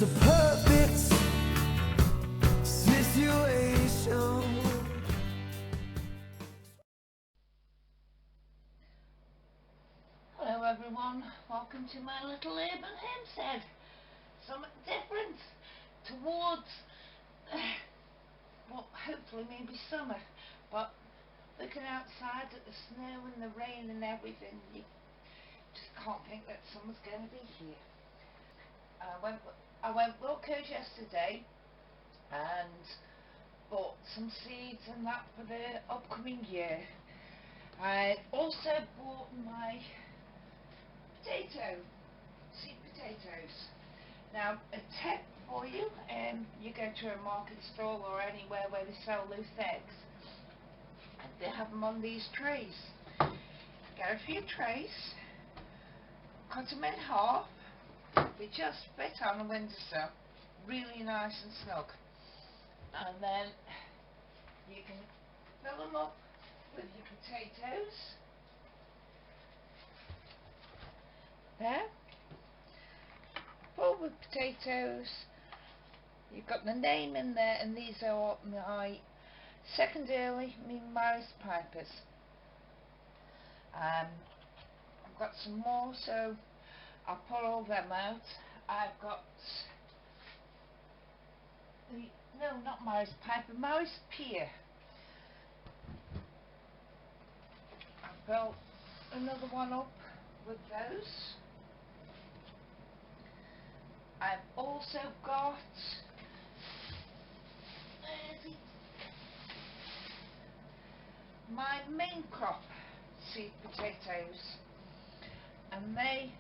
It's a perfect situation. Hello everyone, welcome to my little urban homestead. Something different towards, well, hopefully maybe summer, but looking outside at the snow and the rain and everything, you just can't think that summer's going to be here. I went Wilko's yesterday and bought some seeds and that for the upcoming year. I also bought my seed potatoes. Now, a tip for you, you go to a market stall or anywhere where they sell loose eggs, and they have them on these trays. Get a few trays, cut them in half, they just fit on a windowsill, really nice and snug, and then you can fill them up with your potatoes. There, full with potatoes. You've got the name in there, and these are my secondarily my Morris Pipers. I've got some more, so I'll pull all them out. I've got not Morris Piper, Morris Pier. I've built another one up with those. I've also got my main crop seed potatoes, and they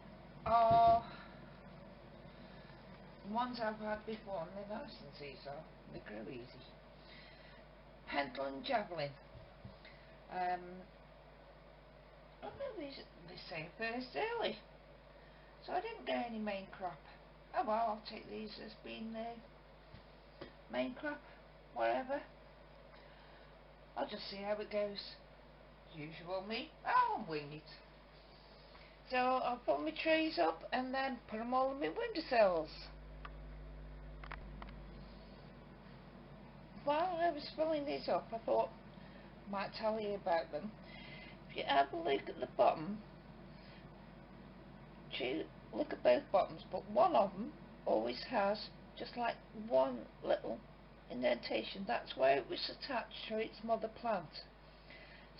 are the ones I've had before, and they're nice and these are, they grow easy. Pendle Javelin. I don't know, they say first early, so I didn't get any main crop. Oh well, I'll take these as being the main crop, whatever. I'll just see how it goes. Usual me, I'll wing it. So I'll put my trays up and then put them all in my windowsills. While I was filling these up, I thought I might tell you about them. If you have a look at the bottom, look at both bottoms, but one of them always has just like one little indentation. That's where it was attached to its mother plant.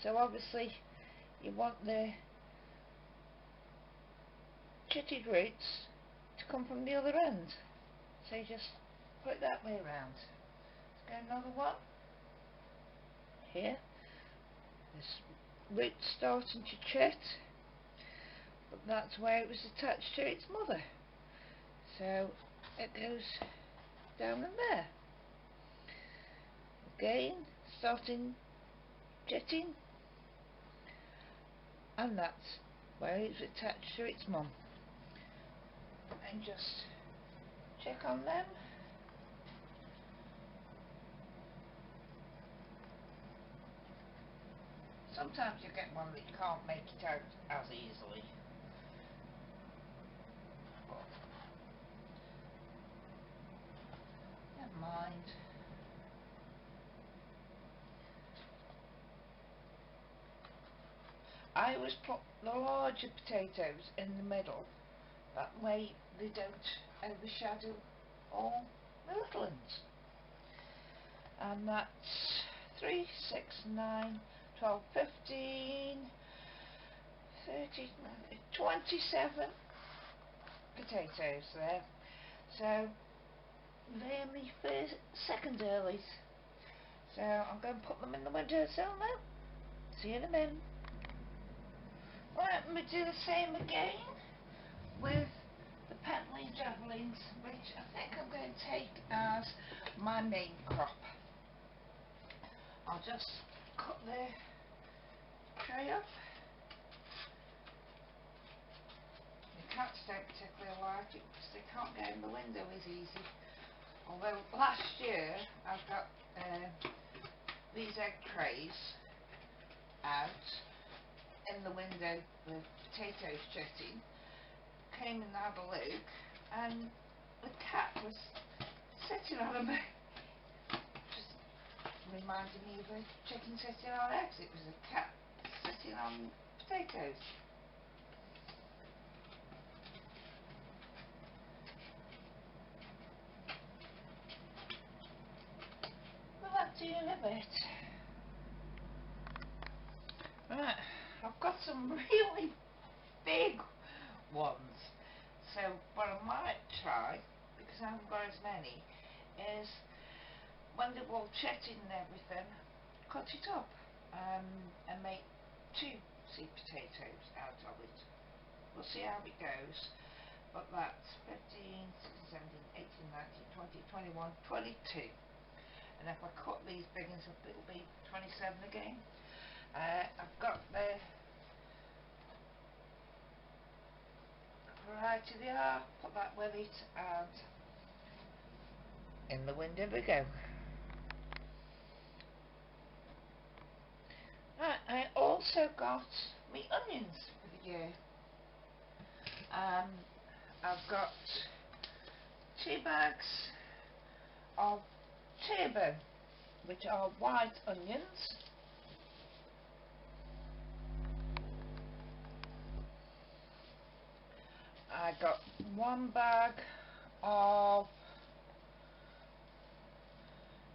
So obviously you want the chitted roots to come from the other end, so you just put it that way around. Let's go another one here. This root starting to chit, but that's where it was attached to its mother, so it goes down in there. Again, starting jetting, and that's where it's attached to its mum. And just check on them. Sometimes you get one that you can't make it out as easily. But never mind. I always put the larger potatoes in the middle, that way they don't overshadow all the little ones. And that's 3, 6, 9, 12, 15, 13, 27 potatoes there. So they're my second earlies. So I'm going to put them in the windowsill now. See you in a minute. Let me do the same again with the Pendle Javelins, which I think I'm going to take as my main crop. I'll just cut the tray up. The cats don't particularly like it because they can't get in the window as easy. Although last year I've got these egg trays out in the window with potatoes chitting, came and had a look, and the cat was sitting on them. Just reminded me of a chicken sitting on eggs. It was a cat sitting on potatoes. Well, that to you in a bit. Right, I've got some really big ones. So what I might try, because I haven't got as many, is when they're all chetted and everything, cut it up and make 2 sweet potatoes out of it. We'll see how it goes. But that's 15, 16, 17, 18, 19, 20, 21, 22. And if I cut these big ones up, it'll be 27 again. I've got the variety they are, put that with it, and in the window we go. Right, I also got me onions for the year. I've got 2 bags of turbo, which are white onions. I got 1 bag of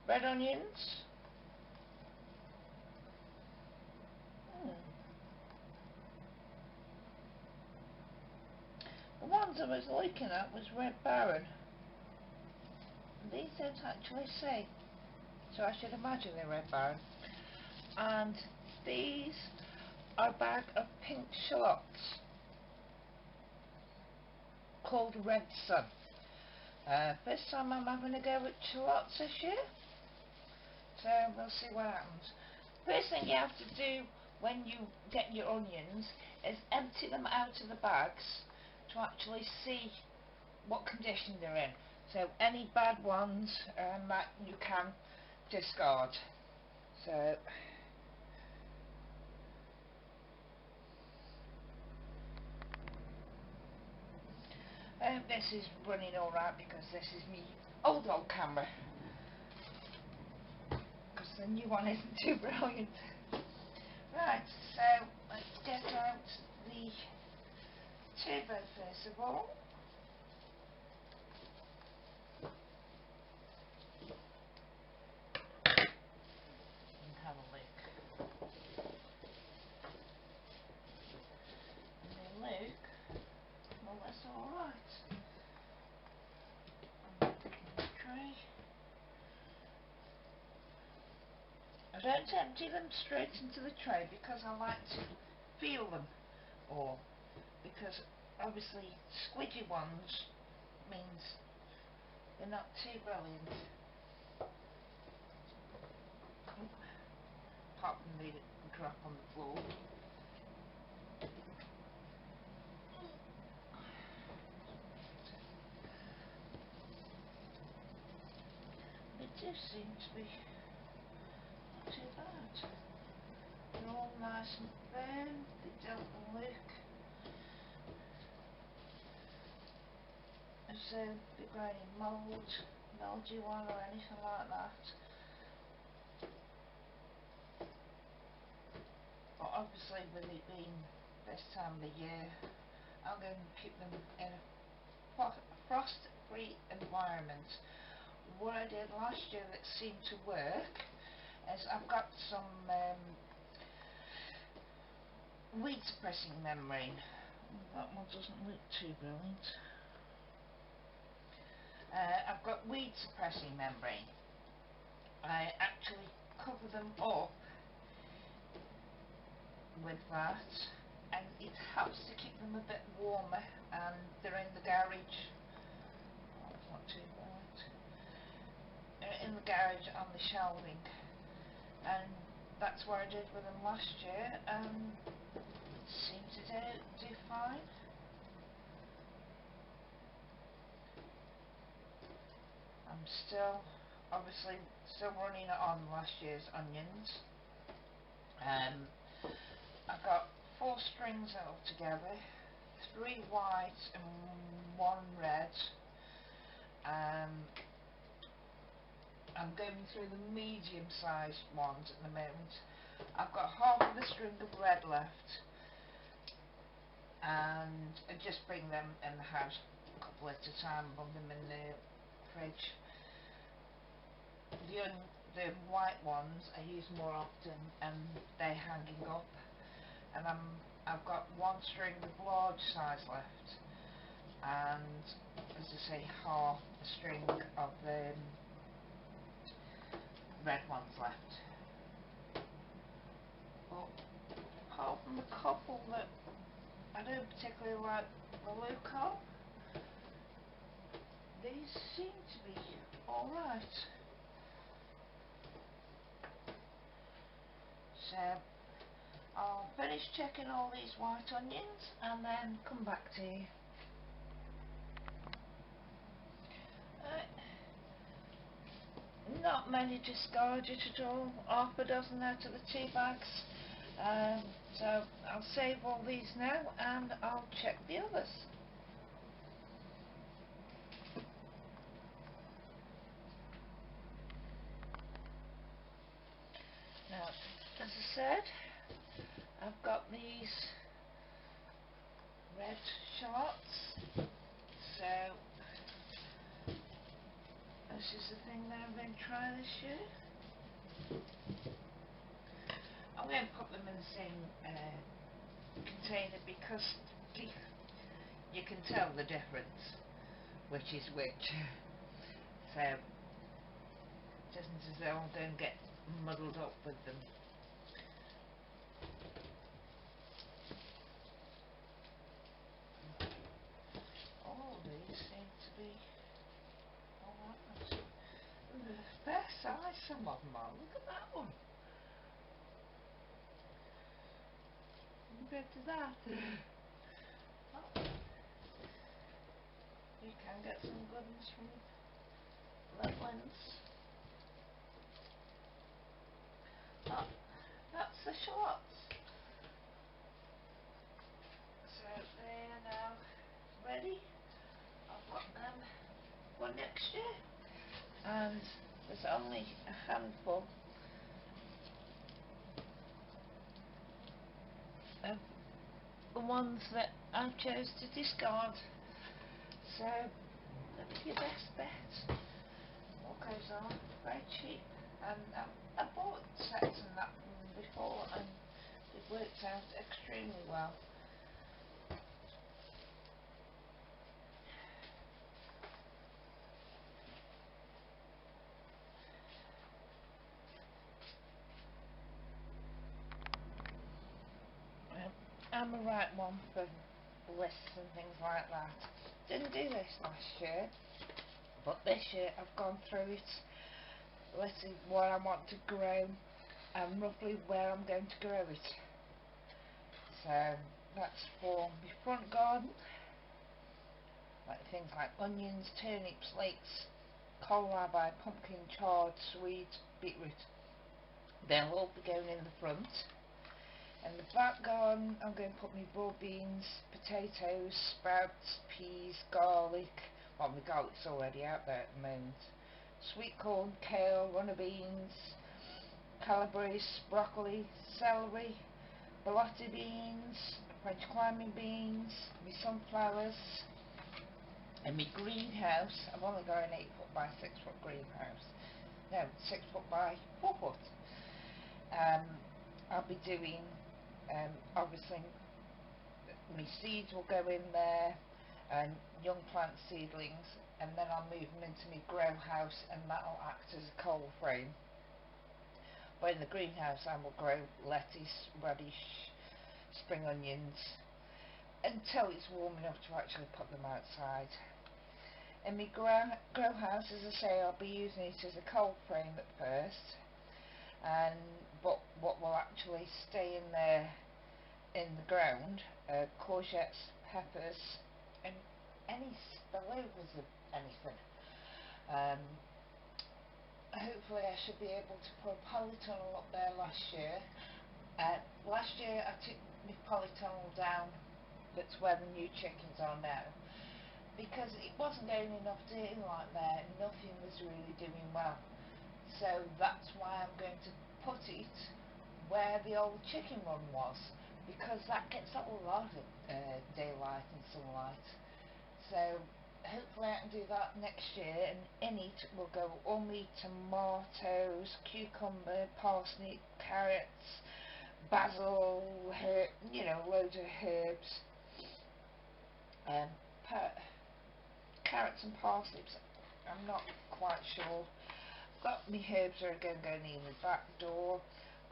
red onions. The ones I was looking at was Red Baron. These don't actually say, so I should imagine they're Red Baron. And these are a bag of pink shallots called Red Sun. First time I'm having a go at shallots this year, so we'll see what happens. First thing you have to do when you get your onions is empty them out of the bags to actually see what condition they're in. So any bad ones that you can discard. So this is running alright because this is me old camera, because the new one isn't too brilliant. Right, so let's get out the turbo first of all. And have a look. And they look more or less alright. I'm taking the tray. I don't empty them straight into the tray because I like to feel them, or because obviously squidgy ones means they're not too brilliant. Apart from the drop on the floor. They do seem to be not too bad. They're all nice and firm, they don't look as though they're growing in mildew or anything like that. But obviously with it being this time of the year, I'm going to keep them in a frost-free environment. What I did last year that seemed to work is I've got some weed suppressing membrane. That one doesn't look too brilliant. I've got weed suppressing membrane. I actually cover them up with that, and it helps to keep them a bit warmer, and they're in the garage. Oh, it's not too bright. They're in the garage on the shelving, and that's what I did with them last year, and it seemed to do fine. I'm obviously still running on last year's onions. I've got 4 strings altogether, 3 white and 1 red. I'm going through the medium sized ones at the moment. I've got half of the string of red left, and I just bring them in the house a couple at a time, put them in the fridge. The white ones I use more often, and they're hanging up, and I've got one string of large size left, and as I say, half a string of the red ones left. But apart from the couple that I don't particularly like the look of, these seem to be alright. So I'll finish checking all these white onions and then come back to you. Not many discarded at all, half a dozen out of the tea bags. So I'll save all these now and I'll check the others. Now, as I said, I've got these red shallots, so this is the thing that I'm going to try this year. I'm going to put them in the same container because you can tell the difference, which is which. So it isn't as though I'm going to get muddled up with them. All these seem to be alright. Fair size, some of them are. Look at that one. Compared to that. Oh. You can get some good ones from Letlands. Oh, that's the shallots. So they're now ready. I've got them for next year. And there's only a handful of the ones that I chose to discard. So that's your best bet. What goes on? Very cheap. And I bought sets and that from them before and it worked out extremely well. I'm a right one for lists and things like that. Didn't do this last year, but this year I've gone through it, listing what I want to grow and roughly where I'm going to grow it. So that's for my front garden, like things like onions, turnips, leeks, kohlrabi, pumpkin, chard, swede, beetroot. They'll all be going in the front. In the back garden I'm going to put my broad beans, potatoes, sprouts, peas, garlic. Well, my garlic's already out there at the moment. Sweet corn, kale, runner beans, calabrese, broccoli, celery, borlotti beans, French climbing beans, my sunflowers. In my greenhouse, I've only got an 8 foot by 6 foot greenhouse. No, 6 foot by 4 foot. I'll be doing obviously my seeds will go in there and young plant seedlings, and then I'll move them into my grow house and that'll act as a cold frame. But in the greenhouse I will grow lettuce, radish, spring onions until it's warm enough to actually put them outside. In my grow house, as I say, I'll be using it as a cold frame at first, but what will actually stay in there in the ground, courgettes, peppers and any spillovers of anything. Hopefully I should be able to put a polytunnel up there last year. Last year I took my polytunnel down, that's where the new chickens are now, because it wasn't getting enough daylight there, nothing was really doing well. So that's why I'm going to put it where the old chicken run was, because that gets a lot of daylight and sunlight. So hopefully I can do that next year, and in it will go all my tomatoes, cucumber, parsnip, carrots, basil, herb, loads of herbs, carrots and parsnips. I'm not quite sure. Got my herbs are going in the back door.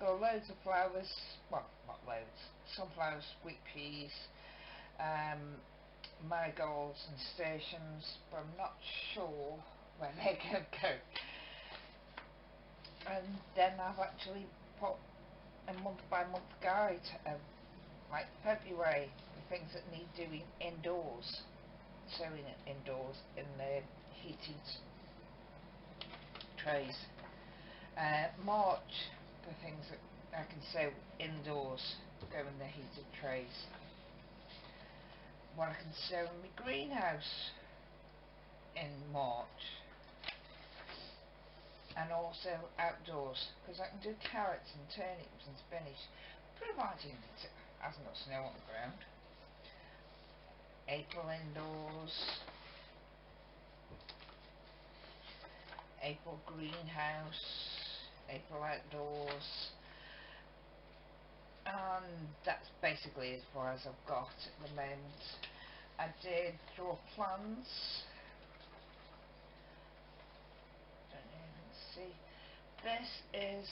Got loads of flowers, well, not loads, sunflowers, sweet peas, marigolds and stations, but I'm not sure where they're going to go. And then I've actually put a month by month guide of like February, the things that need doing indoors, sowing it indoors in the heated trays. March, the things that I can sow indoors go in the heated trays. What I can sow in my greenhouse in March, and also outdoors, because I can do carrots and turnips and spinach, providing it hasn't got snow on the ground. April indoors, April greenhouse, April outdoors, and that's basically as far as I've got at the moment. I did draw plans. Don't even see. This is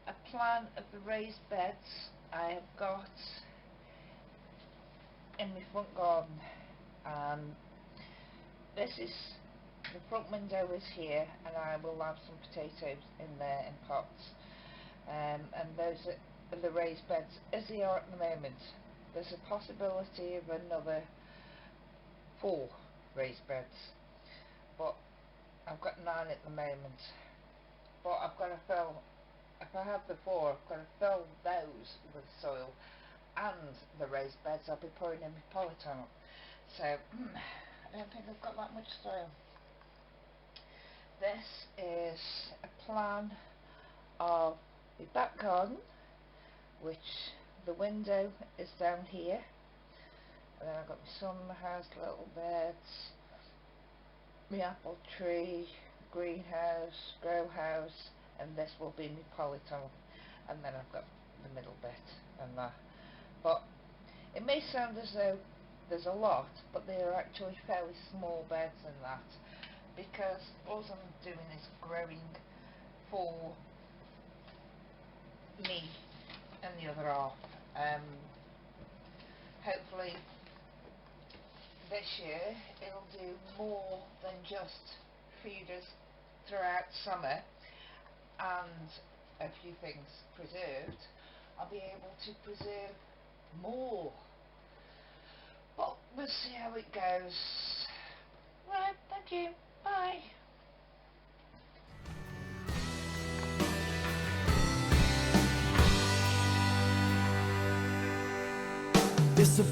a plan of the raised beds I have got in my front garden, and this is the front window is here, and I will have some potatoes in there in pots, and those are the raised beds as they are at the moment. There's a possibility of another 4 raised beds, but I've got 9 at the moment. But I've got to fill, if I have the 4, I've got to fill those with soil, and the raised beds I'll be pouring in my polytunnel. So I don't think I've got that much soil. This is a plan of the back garden, which the window is down here, and then I've got my summer house, little beds, my apple tree, greenhouse, grow house, and this will be my polytunnel, and then I've got the middle bit and that. But it may sound as though there's a lot, but they are actually fairly small beds in that, because all I'm doing is growing for me and the other half. Hopefully this year it'll do more than just feed us throughout summer and a few things preserved. I'll be able to preserve more, but we'll see how it goes. Right, thank you, bye. It's a